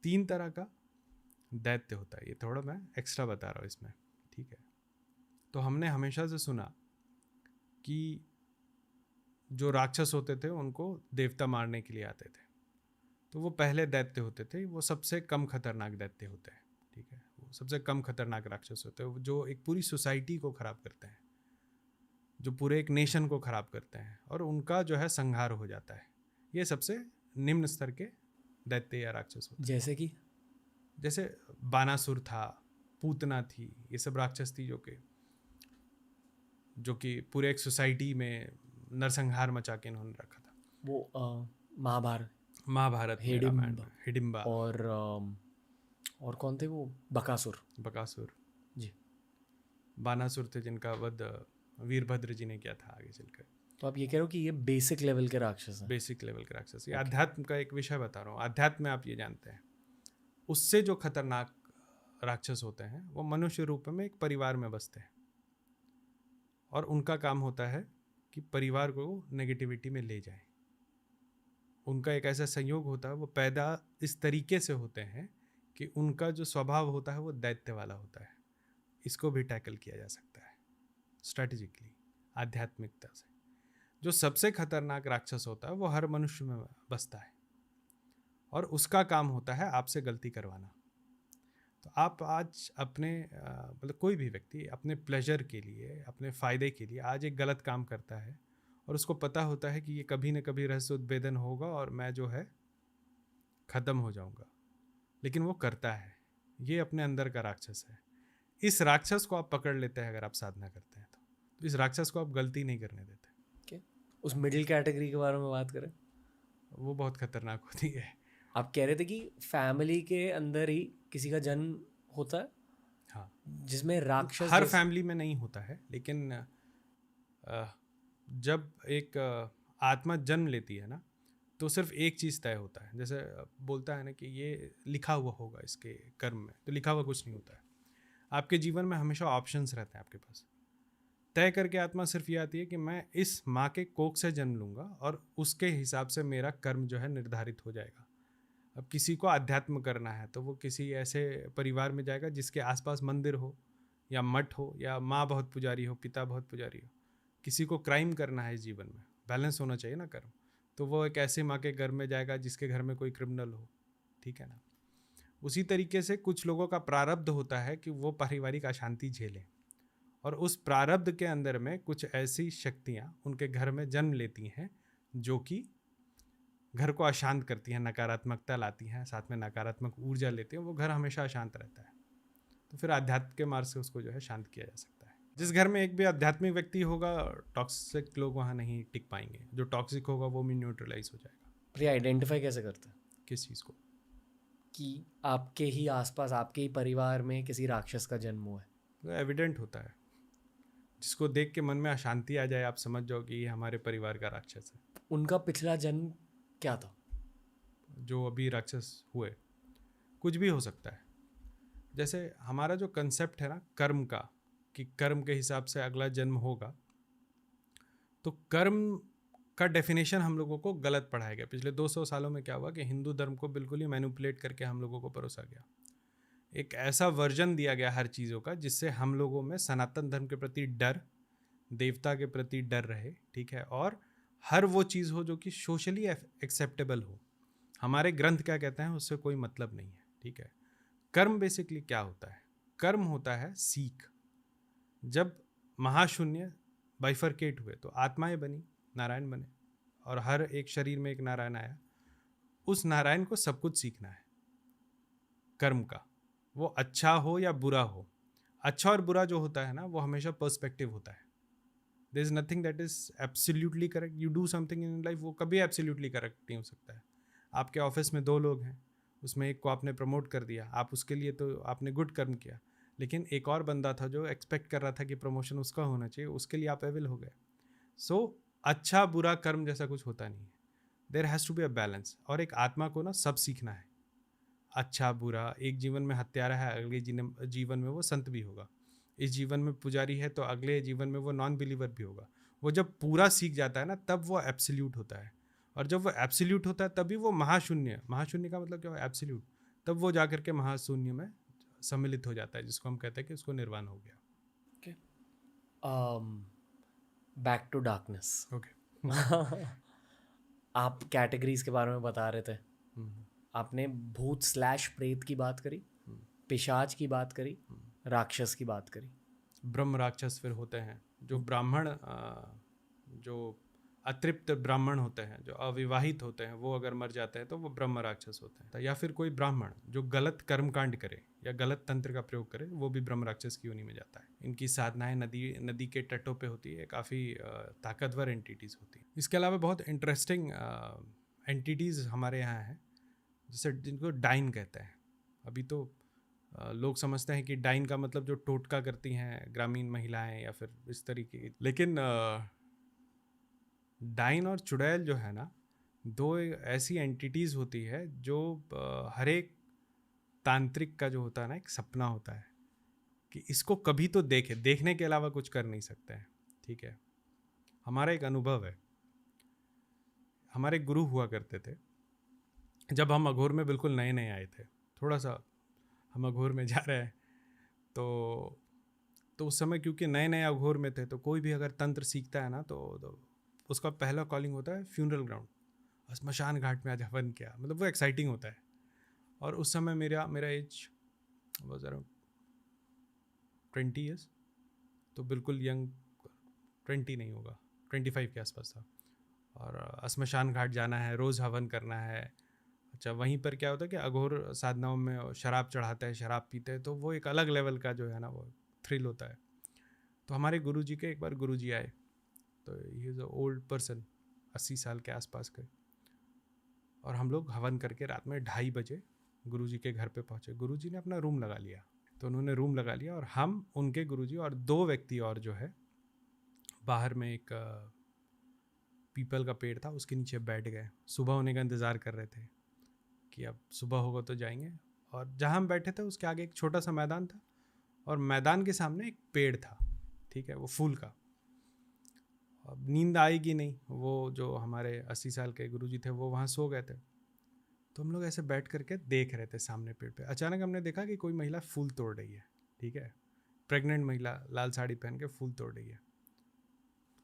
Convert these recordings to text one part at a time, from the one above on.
3 तरह का दैत्य होता है। ये थोड़ा मैं एक्स्ट्रा बता रहा हूँ इसमें, ठीक है। तो हमने हमेशा से सुना कि जो राक्षस होते थे उनको देवता मारने के लिए आते थे, तो वो पहले दैत्य होते थे, वो सबसे कम खतरनाक दैत्य होते हैं, ठीक है। वो सबसे कम खतरनाक राक्षस होते हैं, जो एक पूरी सोसाइटी को खराब करते हैं, जो पूरे एक नेशन को खराब करते हैं, और उनका जो है संहार हो जाता है। ये सबसे निम्न स्तर के दैत्य या राक्षस होते हैं। जैसे बानासुर था, पूतना थी, ये सब राक्षस थी जो कि पूरे एक सोसाइटी में नरसंहार मचा के इन्होंने रखा था। वो महाभारत में, रामायण में हिडिंबा और कौन थे वो? बकासुर जी। बानासुर थे जिनका वध वीरभद्र जी ने किया था आगे चलकर। तो आप ये कह रहे हो कि ये बेसिक लेवल के राक्षस हैं? बेसिक लेवल के राक्षस। ये अध्यात्म का एक विषय बता रहा हूँ। अध्यात्म में आप ये जानते हैं, उससे जो खतरनाक राक्षस होते हैं वो मनुष्य रूप में एक परिवार में बसते हैं, और उनका काम होता है कि परिवार को नेगेटिविटी में ले जाए। उनका एक ऐसा संयोग होता है, वो पैदा इस तरीके से होते हैं कि उनका जो स्वभाव होता है वो दैत्य वाला होता है। इसको भी टैकल किया जा सकता है स्ट्रैटेजिकली, आध्यात्मिकता से। जो सबसे खतरनाक राक्षस होता है वो हर मनुष्य में बसता है, और उसका काम होता है आपसे गलती करवाना। तो आप आज अपने मतलब कोई भी व्यक्ति अपने प्लेजर के लिए, अपने फ़ायदे के लिए आज एक गलत काम करता है, और उसको पता होता है कि ये कभी न कभी रहस्य उद्भेदन होगा और मैं जो है ख़त्म हो जाऊंगा, लेकिन वो करता है। ये अपने अंदर का राक्षस है। इस राक्षस को आप पकड़ लेते हैं अगर आप साधना करते हैं तो इस राक्षस को आप गलती नहीं करने देते। उस मिडिल कैटेगरी के बारे में बात करें, वो बहुत खतरनाक होती है। आप कह रहे थे कि फैमिली के अंदर ही किसी का जन्म होता है, हाँ, जिसमें राक्षस हर फैमिली में नहीं होता है, लेकिन जब एक आत्मा जन्म लेती है ना, तो सिर्फ एक चीज़ तय होता है। जैसे बोलता है ना कि ये लिखा हुआ होगा इसके कर्म में, तो लिखा हुआ कुछ नहीं होता है। आपके जीवन में हमेशा ऑप्शंस रहते हैं आपके पास। तय करके आत्मा सिर्फ ये आती है कि मैं इस माँ के कोख से जन्म लूँगा और उसके हिसाब से मेरा कर्म जो है निर्धारित हो जाएगा। अब किसी को अध्यात्म करना है तो वो किसी ऐसे परिवार में जाएगा जिसके आसपास मंदिर हो या मठ हो, या माँ बहुत पुजारी हो, पिता बहुत पुजारी हो। किसी को क्राइम करना है इस जीवन में, बैलेंस होना चाहिए ना कर्म, तो वो एक ऐसे माँ के घर में जाएगा जिसके घर में कोई क्रिमिनल हो, ठीक है ना। उसी तरीके से कुछ लोगों का प्रारब्ध होता है कि वो पारिवारिक अशांति झेलें, और उस प्रारब्ध के अंदर में कुछ ऐसी शक्तियाँ उनके घर में जन्म लेती हैं जो कि घर को अशांत करती हैं, नकारात्मकता लाती हैं, साथ में नकारात्मक ऊर्जा लेती हैं। वो घर हमेशा अशांत रहता है, तो फिर आध्यात्म के मार्ग से उसको जो है शांत किया जा सकता है। जिस घर में एक भी आध्यात्मिक व्यक्ति होगा, टॉक्सिक लोग वहाँ नहीं टिक पाएंगे। जो टॉक्सिक होगा वो भी न्यूट्रलाइज हो जाएगा। पर ये आइडेंटिफाई कैसे करते हैं किस चीज़ को? कि आपके ही आसपास, आपके ही परिवार में किसी राक्षस का जन्म हुआ है? तो एविडेंट होता है। जिसको देख के मन में अशांति आ जाए, आप समझ जाओ कि ये हमारे परिवार का राक्षस है। उनका पिछला जन्म क्या था? जो अभी राक्षस हुए, कुछ भी हो सकता है। जैसे हमारा जो कंसेप्ट है ना कर्म का, कि कर्म के हिसाब से अगला जन्म होगा, तो कर्म का डेफिनेशन हम लोगों को गलत पढ़ाया गया। पिछले 200 सालों में क्या हुआ कि हिंदू धर्म को बिल्कुल ही मैनिपुलेट करके हम लोगों को परोसा गया। एक ऐसा वर्जन दिया गया हर चीज़ों का जिससे हम लोगों में सनातन धर्म के प्रति डर, देवता के प्रति डर रहे, ठीक है, और हर वो चीज़ हो जो कि सोशली एक्सेप्टेबल हो। हमारे ग्रंथ क्या कहते हैं उससे कोई मतलब नहीं है, ठीक है। कर्म बेसिकली क्या होता है? कर्म होता है सीख। जब महाशून्य बाइफरकेट हुए तो आत्माएं बनी, नारायण बने, और हर एक शरीर में एक नारायण आया। उस नारायण को सब कुछ सीखना है कर्म का, वो अच्छा हो या बुरा हो। अच्छा और बुरा जो होता है ना, वो हमेशा पर्सपेक्टिव होता है। There is nothing that is absolutely correct. You do something in life, वो कभी एब्सोल्युटली करेक्ट नहीं हो सकता है। आपके ऑफिस में 2 लोग हैं, उसमें एक को आपने प्रमोट कर दिया, आप उसके लिए तो आपने गुड कर्म किया, लेकिन एक और बंदा था जो एक्सपेक्ट कर रहा था कि प्रमोशन उसका होना चाहिए, उसके लिए आप एविल हो गए। सो अच्छा बुरा कर्म जैसा कुछ होता नहीं है। There has to be a balance. और एक आत्मा को ना सब सीखना है, अच्छा बुरा। एक जीवन में हत्यारा है, अगले जीवन में वो संत भी होगा। इस जीवन में पुजारी है तो अगले जीवन में वो नॉन बिलीवर भी होगा। वो जब पूरा सीख जाता है ना, तब वो एब्सोल्यूट होता है। और जब वो एब्सोल्यूट होता है तभी वो महाशून्य, महाशून्य का मतलब क्या है? एब्सोल्यूट। तब वो जाकर के महाशून्य में सम्मिलित हो जाता है, जिसको हम कहते हैं कि उसको निर्वाण हो गया। Back to darkness. ओके। आप कैटेगरीज के बारे में बता रहे थे, आपने भूत स्लैश प्रेत की बात करी, पिशाच की बात करी, राक्षस की बात करी। ब्रह्म राक्षस फिर होते हैं जो ब्राह्मण, जो अतृप्त ब्राह्मण होते हैं, जो अविवाहित होते हैं, वो अगर मर जाते हैं तो वो ब्रह्म राक्षस होते हैं। या फिर कोई ब्राह्मण जो गलत कर्मकांड करे या गलत तंत्र का प्रयोग करे, वो भी ब्रह्म राक्षस की योनि में जाता है। इनकी साधनाएं नदी के तटों पे होती है, काफ़ी ताकतवर एंटिटीज़ होती है। इसके अलावा बहुत इंटरेस्टिंग एंटिटीज़ हमारे यहाँ हैं, जैसे जिनको डाइन कहते हैं। अभी तो लोग समझते हैं कि डाइन का मतलब जो टोटका करती हैं ग्रामीण महिलाएं या फिर इस तरीके की, लेकिन डाइन और चुड़ैल जो है ना, दो ऐसी एंटिटीज़ होती है जो हर एक तांत्रिक का जो होता है ना, एक सपना होता है कि इसको कभी तो देखने के अलावा कुछ कर नहीं सकते हैं। ठीक है, हमारा एक अनुभव है, हमारे गुरु हुआ करते थे जब हम अघोर में बिल्कुल नए नए आए थे। थोड़ा सा हम अघोर में जा रहे हैं तो उस समय क्योंकि नए नए अघोर में थे, तो कोई भी अगर तंत्र सीखता है ना तो उसका पहला कॉलिंग होता है फ्यूनरल ग्राउंड, स्मशान घाट में आज हवन किया, मतलब वो एक्साइटिंग होता है। और उस समय मेरा एज वाज अराउंड 20 ईयर्स, तो बिल्कुल यंग, 20 नहीं होगा, 25 के आसपास था। और स्मशान घाट जाना है, रोज़ हवन करना है। अच्छा, वहीं पर क्या होता है कि अघोर साधनाओं में शराब चढ़ाते हैं, शराब पीते हैं, तो वो एक अलग लेवल का जो है ना वो थ्रिल होता है। तो हमारे गुरुजी के एक बार गुरुजी आए, तो he is a old person, 80 साल के आसपास के, और हम लोग हवन करके रात में 2:30 बजे गुरुजी के घर पे पहुँचे। गुरुजी ने अपना रूम लगा लिया, तो उन्होंने रूम लगा लिया और हम, उनके गुरुजी और 2 व्यक्ति और जो है बाहर में एक पीपल का पेड़ था, उसके नीचे बैठ गए। सुबह होने का इंतज़ार कर रहे थे कि अब सुबह होगा तो जाएंगे। और जहाँ हम बैठे थे उसके आगे एक छोटा सा मैदान था, और मैदान के सामने एक पेड़ था, ठीक है, वो फूल का। अब नींद आएगी नहीं, वो जो हमारे 80 साल के गुरुजी थे वो वहाँ सो गए थे। तो हम लोग ऐसे बैठ करके देख रहे थे सामने पेड़ पे। अचानक हमने देखा कि कोई महिला फूल तोड़ रही है, ठीक है, प्रेग्नेंट महिला, लाल साड़ी पहन के फूल तोड़ रही है।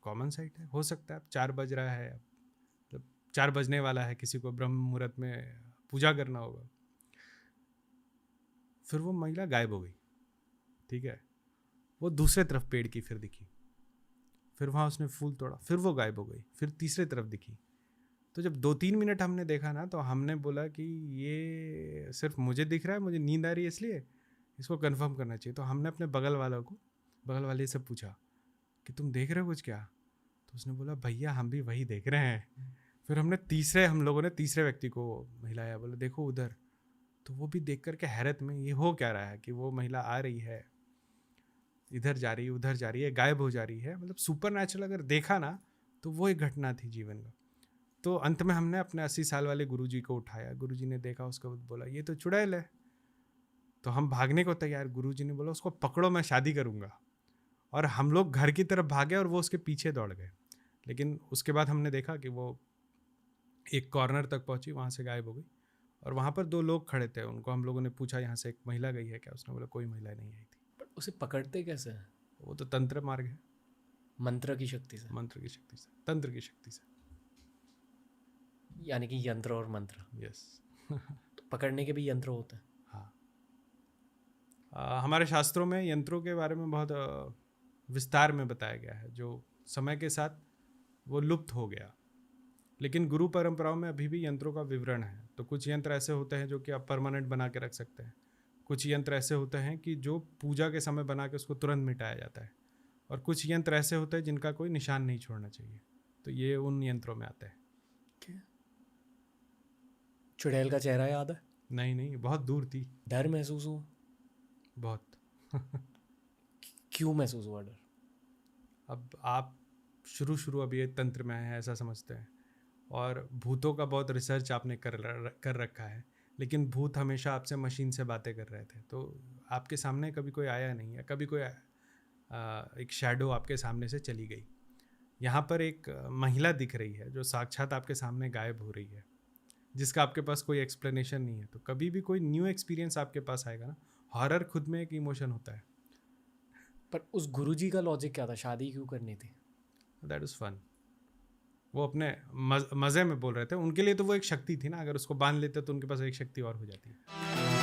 कॉमन साइट है, हो सकता है 4 बज रहा है, मतलब 4 बजने वाला है, किसी को ब्रह्म मुहूर्त में पूजा करना होगा। फिर वो महिला गायब हो गई, ठीक है, वो दूसरे तरफ पेड़ की फिर दिखी, फिर वहाँ उसने फूल तोड़ा, फिर वो गायब हो गई, फिर तीसरे तरफ दिखी। तो जब 2-3 मिनट हमने देखा ना, तो हमने बोला कि ये सिर्फ मुझे दिख रहा है, मुझे नींद आ रही है, इसलिए इसको कंफर्म करना चाहिए। तो हमने अपने बगल वाले से पूछा कि तुम देख रहे हो कुछ क्या? तो उसने बोला भैया हम भी वही देख रहे हैं। फिर हम लोगों ने तीसरे व्यक्ति को हिलाया, बोले देखो उधर। तो वो भी देख करके हैरत में, ये हो क्या रहा है कि वो महिला आ रही है, इधर जा रही है, उधर जा रही है, गायब हो जा रही है। मतलब सुपर नेचुरल अगर देखा ना तो वो एक घटना थी जीवन का। तो अंत में हमने अपने 80 साल वाले गुरुजी को उठाया, गुरुजी ने देखा, उसके बाद बोला ये तो चुड़ैल है। तो हम भागने को तैयार, गुरुजी ने बोला उसको पकड़ो, मैं शादी करूँगा। और हम लोग घर की तरफ भागे और वो उसके पीछे दौड़ गए। लेकिन उसके बाद हमने देखा कि वो एक कॉर्नर तक पहुंची, वहाँ से गायब हो गई। और वहाँ पर 2 लोग खड़े थे, उनको हम लोगों ने पूछा यहाँ से एक महिला गई है क्या? उसने बोला कोई महिला नहीं आई थी। पर उसे पकड़ते कैसे हैं? वो तो तंत्र मार्ग है, मंत्र की शक्ति से, मंत्र की शक्ति से, तंत्र की शक्ति से, यानी कि यंत्र और मंत्र। यस। तो पकड़ने के भी यंत्र होते हैं? हाँ, हमारे शास्त्रों में यंत्रों के बारे में बहुत विस्तार में बताया गया है, जो समय के साथ वो लुप्त हो गया। लेकिन गुरु परंपराओं में अभी भी यंत्रों का विवरण है। तो कुछ यंत्र ऐसे होते हैं जो कि आप परमानेंट बना के रख सकते हैं, कुछ यंत्र ऐसे होते हैं कि जो पूजा के समय बना के उसको तुरंत मिटाया जाता है, और कुछ यंत्र ऐसे होते हैं जिनका कोई निशान नहीं छोड़ना चाहिए। तो ये उन यंत्रों में आते हैं। चुड़ैल का चेहरा याद है? नहीं, बहुत दूर थी। डर महसूस हुआ? बहुत। क्यों महसूस हुआ डर? अब आप शुरू अब ये तंत्र में है ऐसा समझते हैं, और भूतों का बहुत रिसर्च आपने कर रखा है, लेकिन भूत हमेशा आपसे मशीन से बातें कर रहे थे। तो आपके सामने कभी कोई आया नहीं है, कभी कोई एक शैडो आपके सामने से चली गई। यहाँ पर एक महिला दिख रही है जो साक्षात आपके सामने गायब हो रही है। जिसका आपके पास कोई एक्सप्लेनेशन नहीं है। तो कभी भी कोई न्यू एक्सपीरियंस आपके पास आएगा ना, हॉरर खुद में एक इमोशन होता है। पर उस गुरुजी का लॉजिक क्या था, शादी क्यों करनी थी? That is fun. वो अपने मज़े में बोल रहे थे, उनके लिए तो वो एक शक्ति थी ना, अगर उसको बांध लेते तो उनके पास एक शक्ति और हो जाती है।